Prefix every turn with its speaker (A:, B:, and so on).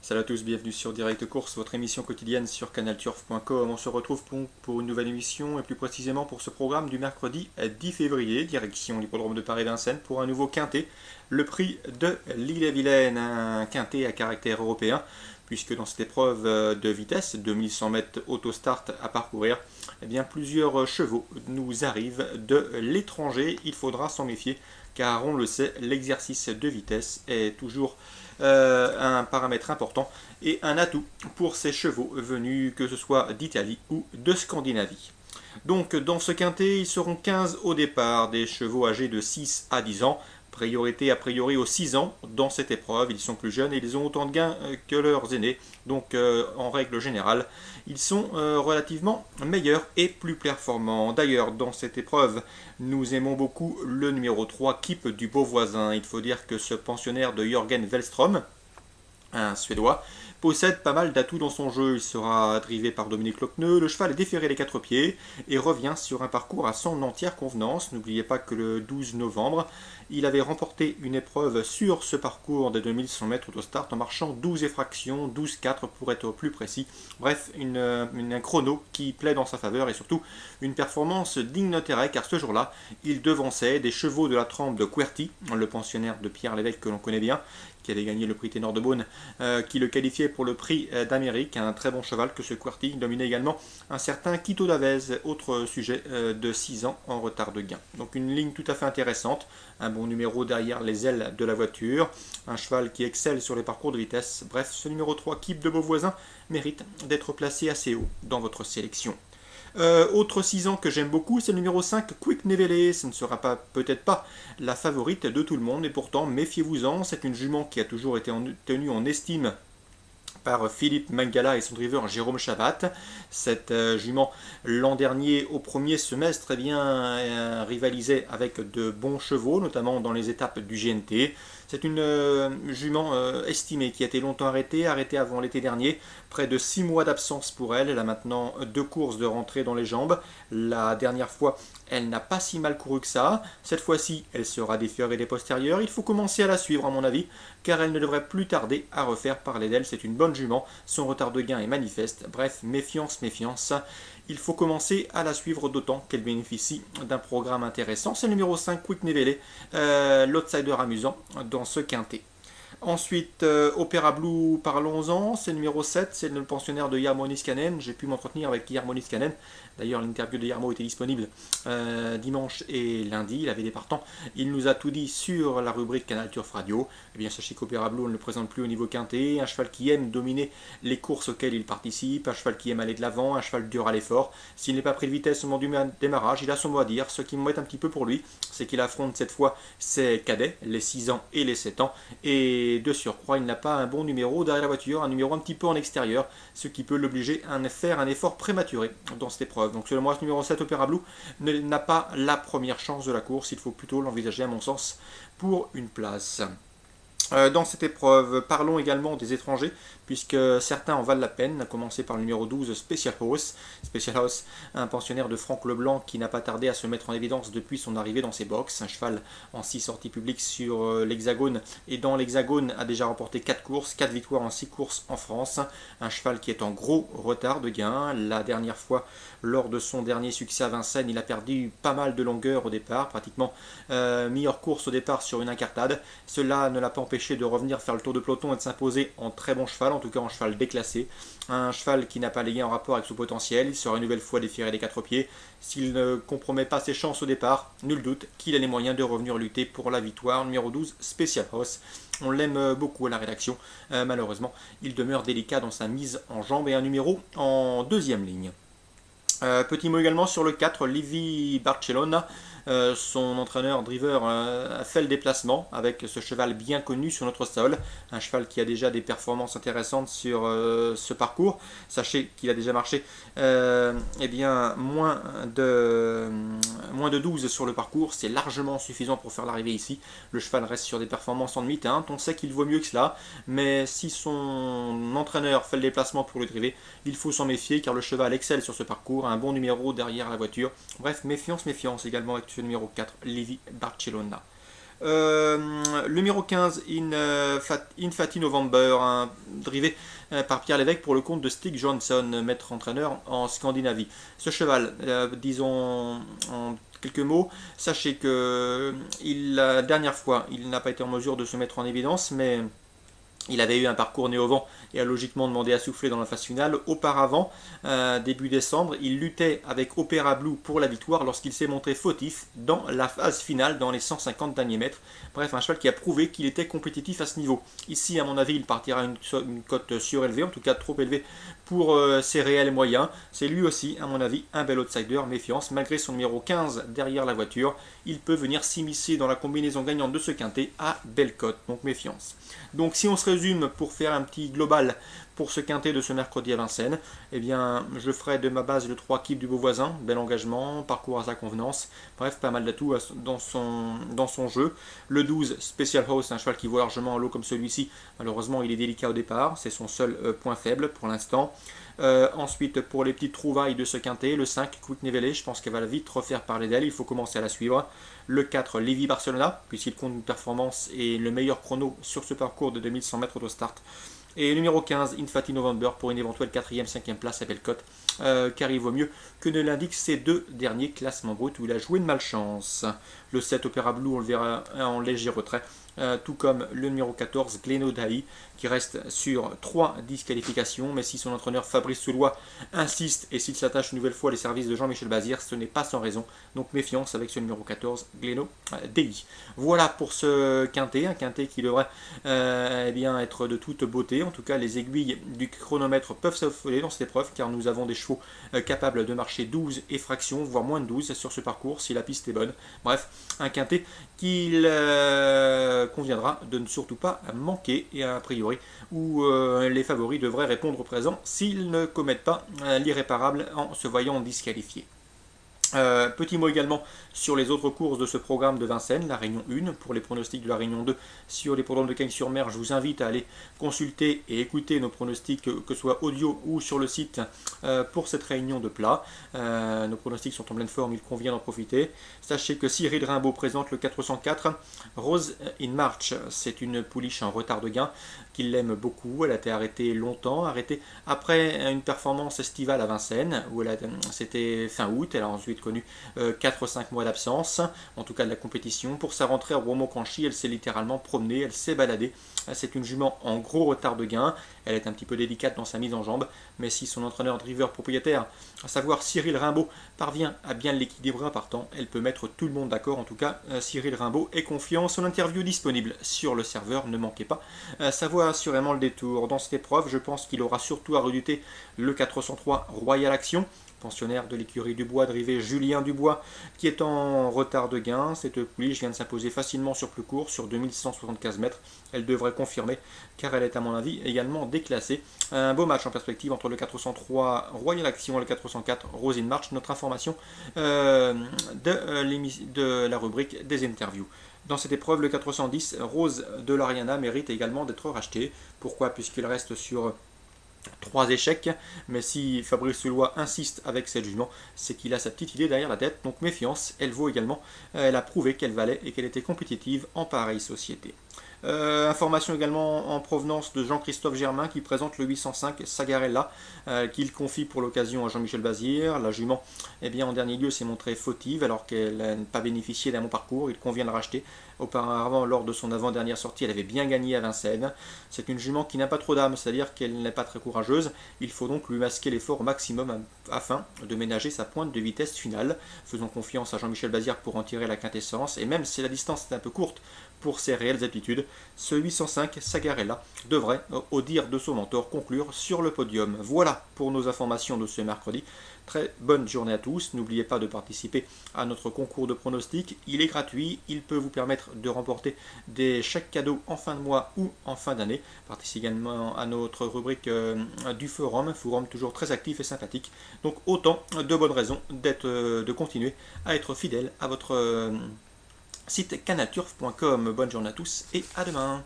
A: Salut à tous, bienvenue sur Direct Course, votre émission quotidienne sur canalturf.com. On se retrouve pour une nouvelle émission et plus précisément pour ce programme du mercredi 10 février, direction l'hippodrome de Paris-Vincennes pour un nouveau quintet, le prix de l'Ille-et-Vilaine, un quintet à caractère européen puisque dans cette épreuve de vitesse, 2100 mètres autostart à parcourir, eh bien, plusieurs chevaux nous arrivent de l'étranger. Il faudra s'en méfier car on le sait, l'exercice de vitesse est toujours un paramètre important et un atout pour ces chevaux venus que ce soit d'Italie ou de Scandinavie. Donc dans ce quintet, ils seront 15 au départ, des chevaux âgés de 6 à 10 ans, priorité a priori aux 6 ans dans cette épreuve, ils sont plus jeunes et ils ont autant de gains que leurs aînés, donc en règle générale, ils sont relativement meilleurs et plus performants. D'ailleurs, dans cette épreuve, nous aimons beaucoup le numéro 3, Keep du Beauvoisin. Il faut dire que ce pensionnaire de Jürgen Wellström, un Suédois, possède pas mal d'atouts dans son jeu. Il sera drivé par Dominique Lockneux, le cheval est déféré les 4 pieds et revient sur un parcours à son entière convenance. N'oubliez pas que le 12 novembre, il avait remporté une épreuve sur ce parcours des 2100 mètres autostart en marchant 12 effractions, 12,4 pour être plus précis. Bref, un chrono qui plaît dans sa faveur et surtout une performance digne d'intérêt car ce jour-là, il devançait des chevaux de la trempe de Querty, le pensionnaire de Pierre Lévesque que l'on connaît bien, qui avait gagné le prix Ténor de Beaune, qui le qualifiait pour le prix d'Amérique, un très bon cheval que ce Querty dominait également un certain Quito d'Avez, autre sujet de 6 ans en retard de gain. Donc une ligne tout à fait intéressante, un bon numéro derrière les ailes de la voiture, un cheval qui excelle sur les parcours de vitesse. Bref, ce numéro 3, Keep de Beauvoisin, mérite d'être placé assez haut dans votre sélection. Autre 6 ans que j'aime beaucoup, c'est le numéro 5, Quick Nevele. Ce ne sera peut-être pas la favorite de tout le monde, et pourtant, méfiez-vous-en. C'est une jument qui a toujours été tenue en estime par Philippe Mangala et son driver Jérôme Chabat. Cette jument, l'an dernier, au premier semestre, rivalisait avec de bons chevaux, notamment dans les étapes du GNT. C'est une jument estimée qui a été longtemps arrêtée avant l'été dernier. Près de 6 mois d'absence pour elle. Elle a maintenant 2 courses de rentrée dans les jambes. La dernière fois, elle n'a pas si mal couru que ça. Cette fois-ci, elle sera déférée des postérieurs. Il faut commencer à la suivre à mon avis, car elle ne devrait plus tarder à refaire parler d'elle. C'est une bonne jument. Son retard de gain est manifeste. Bref, méfiance, méfiance. Il faut commencer à la suivre d'autant qu'elle bénéficie d'un programme intéressant. C'est le numéro 5, Quick Nevele, l'outsider amusant dans ce quintet. Ensuite, Opera Blue, parlons-en, c'est le numéro 7, c'est le pensionnaire de Jarmo Niskanen. J'ai pu m'entretenir avec Jarmo Niskanen. D'ailleurs, l'interview de Jarmo était disponible dimanche et lundi. Il avait des partants. Il nous a tout dit sur la rubrique Canal Turf Radio. Eh bien, sachez qu'Opera Blue, on ne le présente plus au niveau quintet. Un cheval qui aime dominer les courses auxquelles il participe. Un cheval qui aime aller de l'avant. Un cheval dur à l'effort. S'il n'est pas pris de vitesse au moment du démarrage, il a son mot à dire. Ce qui m'embête un petit peu pour lui, c'est qu'il affronte cette fois ses cadets, les 6 ans et les 7 ans. Et de surcroît, il n'a pas un bon numéro derrière la voiture, un numéro un petit peu en extérieur, ce qui peut l'obliger à faire un effort prématuré dans cette épreuve. Donc selon moi, ce numéro 7, Opera Blue, n'a pas la première chance de la course. Il faut plutôt l'envisager, à mon sens, pour une place. Dans cette épreuve, parlons également des étrangers, puisque certains en valent la peine, à commencer par le numéro 12, Special House, un pensionnaire de Franck Leblanc qui n'a pas tardé à se mettre en évidence depuis son arrivée dans ses box, un cheval en 6 sorties publiques sur l'Hexagone, et dans l'Hexagone a déjà remporté 4 courses, 4 victoires en 6 courses en France, un cheval qui est en gros retard de gain. La dernière fois, lors de son dernier succès à Vincennes, il a perdu pas mal de longueur au départ, pratiquement meilleure course au départ sur une incartade. Cela ne l'a pas empêché de revenir faire le tour de peloton et de s'imposer en très bon cheval, en tout cas en cheval déclassé. Un cheval qui n'a pas les gains en rapport avec son potentiel. Il sera une nouvelle fois déféré des 4 pieds. S'il ne compromet pas ses chances au départ, nul doute qu'il a les moyens de revenir lutter pour la victoire. Numéro 12, Special House. On l'aime beaucoup à la rédaction. Malheureusement, il demeure délicat dans sa mise en jambe et un numéro en deuxième ligne. Petit mot également sur le 4, Livy Barcellona. Son entraîneur driver a fait le déplacement avec ce cheval bien connu sur notre sol, un cheval qui a déjà des performances intéressantes sur ce parcours. Sachez qu'il a déjà marché moins de 12 sur le parcours, c'est largement suffisant pour faire l'arrivée ici. Le cheval reste sur des performances en demi-teinte, on sait qu'il vaut mieux que cela, mais si son entraîneur fait le déplacement pour le driver, il faut s'en méfier car le cheval excelle sur ce parcours, un bon numéro derrière la voiture. Bref, méfiance, méfiance également avec ce numéro 4, Livy Barcellona. Le numéro 15, Infati November, un drivé par Pierre Lévesque pour le compte de Stig Johnson, maître entraîneur en Scandinavie. Ce cheval, disons en quelques mots, sachez que la dernière fois, il n'a pas été en mesure de se mettre en évidence, mais il avait eu un parcours né au vent et a logiquement demandé à souffler dans la phase finale. Auparavant, début décembre, il luttait avec Opera Blue pour la victoire lorsqu'il s'est montré fautif dans la phase finale, dans les 150 derniers mètres. Bref, un cheval qui a prouvé qu'il était compétitif à ce niveau. Ici, à mon avis, il partira une cote surélevée, en tout cas trop élevée pour ses réels moyens. C'est lui aussi, à mon avis, un bel outsider. Méfiance, malgré son numéro 15 derrière la voiture, il peut venir s'immiscer dans la combinaison gagnante de ce quintet à belle cote, donc méfiance. Donc si on se résume pour faire un petit global pour ce quintet de ce mercredi à Vincennes, eh bien je ferai de ma base le 3 Keep du Beauvoisin, bel engagement, parcours à sa convenance, bref pas mal d'atouts dans son jeu. Le 12 Special House, un cheval qui voit largement en lot comme celui-ci, malheureusement il est délicat au départ, c'est son seul point faible pour l'instant. Ensuite, pour les petites trouvailles de ce quintet, le 5, Quick Nivelle, je pense qu'elle va vite refaire parler d'elle, il faut commencer à la suivre. Le 4, Lévi Barcelona, puisqu'il compte une performance et le meilleur chrono sur ce parcours de 2100 mètres de start. Et le numéro 15, Infati November, pour une éventuelle 4e, 5e place à belle cote, car il vaut mieux que ne l'indiquent ces deux derniers classements bruts où il a joué de malchance. Le 7, Opera Blue, on le verra en léger retrait. Tout comme le numéro 14, Gleno Dahi, qui reste sur 3 disqualifications, mais si son entraîneur Fabrice Soulois insiste et s'il s'attache une nouvelle fois les services de Jean-Michel Bazir, ce n'est pas sans raison. Donc méfiance avec ce numéro 14, Gleno Dahi. Voilà pour ce quintet, un quintet qui devrait eh bien, être de toute beauté. En tout cas, les aiguilles du chronomètre peuvent s'affoler dans cette épreuve, car nous avons des chevaux capables de marcher 12 et fractions, voire moins de 12 sur ce parcours, si la piste est bonne. Bref, un quintet qu'il conviendra de ne surtout pas manquer, et a priori où les favoris devraient répondre présent s'ils ne commettent pas l'irréparable en se voyant disqualifiés. Petit mot également sur les autres courses de ce programme de Vincennes, la Réunion 1, pour les pronostics de la Réunion 2 sur les programmes de Cagnes-sur-Mer, je vous invite à aller consulter et écouter nos pronostics, que ce soit audio ou sur le site, pour cette réunion de plat. Nos pronostics sont en pleine forme, il convient d'en profiter. Sachez que Cyril Rimbaud présente le 404, Rose in March, c'est une pouliche en retard de gain, qu'il aime beaucoup, elle a été arrêtée longtemps, arrêtée après une performance estivale à Vincennes, où c'était fin août, elle a ensuite connu 4-5 mois d'absence, en tout cas de la compétition. Pour sa rentrée à Romoranchi, elle s'est littéralement promenée, elle s'est baladée. C'est une jument en gros retard de gain, elle est un petit peu délicate dans sa mise en jambe, mais si son entraîneur driver propriétaire, à savoir Cyril Rimbaud, parvient à bien l'équilibrer en partant, elle peut mettre tout le monde d'accord. En tout cas, Cyril Rimbaud est confiant, son interview disponible sur le serveur, ne manquez pas. Ça vaut assurément le détour. Dans cette épreuve, je pense qu'il aura surtout à redouter le 403 Royal Action, pensionnaire de l'écurie Dubois, drivé Julien Dubois, qui est en retard de gain. Cette pouliche vient de s'imposer facilement sur plus court, sur 2175 mètres. Elle devrait confirmer, car elle est à mon avis également déclassée. Un beau match en perspective entre le 403 Royal Action et le 404 Rose in March. Notre information de la rubrique des interviews. Dans cette épreuve, le 410 Rose de l'Ariana mérite également d'être racheté. Pourquoi? Puisqu'il reste sur 3 échecs, mais si Fabrice Soulois insiste avec cette jument, c'est qu'il a sa petite idée derrière la tête, donc méfiance. Elle vaut également, elle a prouvé qu'elle valait et qu'elle était compétitive en pareille société. Information également en provenance de Jean-Christophe Germain qui présente le 805 Sagarella, qu'il confie pour l'occasion à Jean-Michel Bazir. La jument, eh bien, en dernier lieu, s'est montrée fautive alors qu'elle n'a pas bénéficié d'un bon parcours. Il convient de la racheter. Auparavant, lors de son avant-dernière sortie, elle avait bien gagné à Vincennes. C'est une jument qui n'a pas trop d'âme, c'est-à-dire qu'elle n'est pas très courageuse. Il faut donc lui masquer l'effort au maximum afin de ménager sa pointe de vitesse finale. Faisons confiance à Jean-Michel Bazir pour en tirer la quintessence. Et même si la distance est un peu courte pour ses réelles aptitudes, ce 805 Sagarella devrait, au dire de son mentor, conclure sur le podium. Voilà pour nos informations de ce mercredi. Très bonne journée à tous. N'oubliez pas de participer à notre concours de pronostics. Il est gratuit. Il peut vous permettre de remporter des chèques cadeaux en fin de mois ou en fin d'année. Participez également à notre rubrique du forum toujours très actif et sympathique. Donc autant de bonnes raisons de continuer à être fidèle à votre site canalturf.com. Bonne journée à tous et à demain.